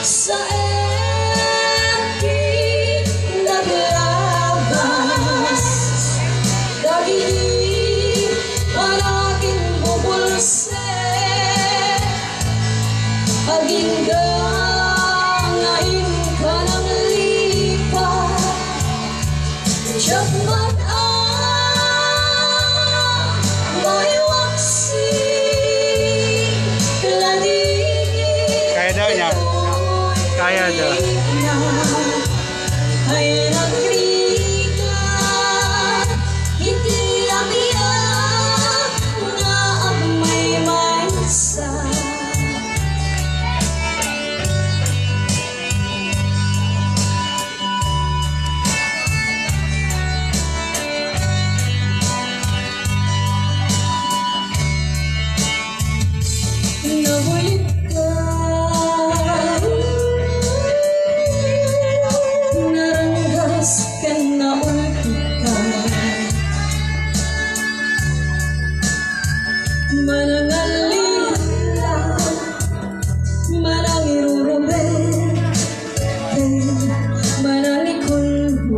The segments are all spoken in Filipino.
sa eki naglabas daging panakin bubulse aging gangain ka ng lipat Jackman may waksi kaya daw niya. Kaya daw. Ay nagriga hindi nabiyak na ang may mansa nabulit ka naranggas ka na ulti ka manangalila manangirurube manalikunbo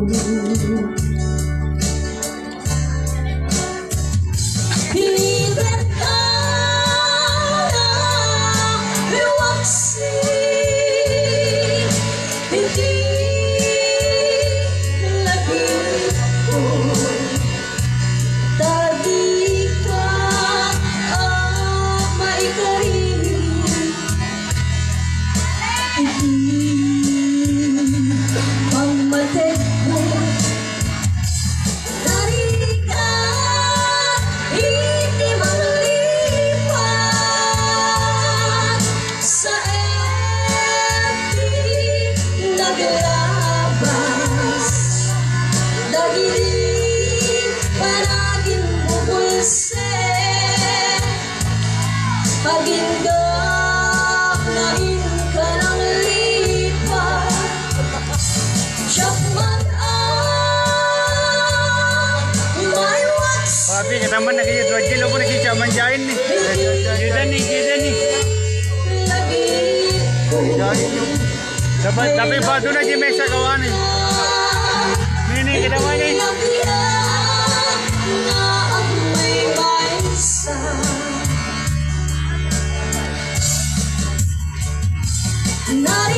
Pagindok na ka ng lipat Jackman may waksi Papi kita man nakikita dua kilo pun nakikita manjain nih. Kita nih. Tapi batu na di mesa kawan nih. Ini kita mana nih? Not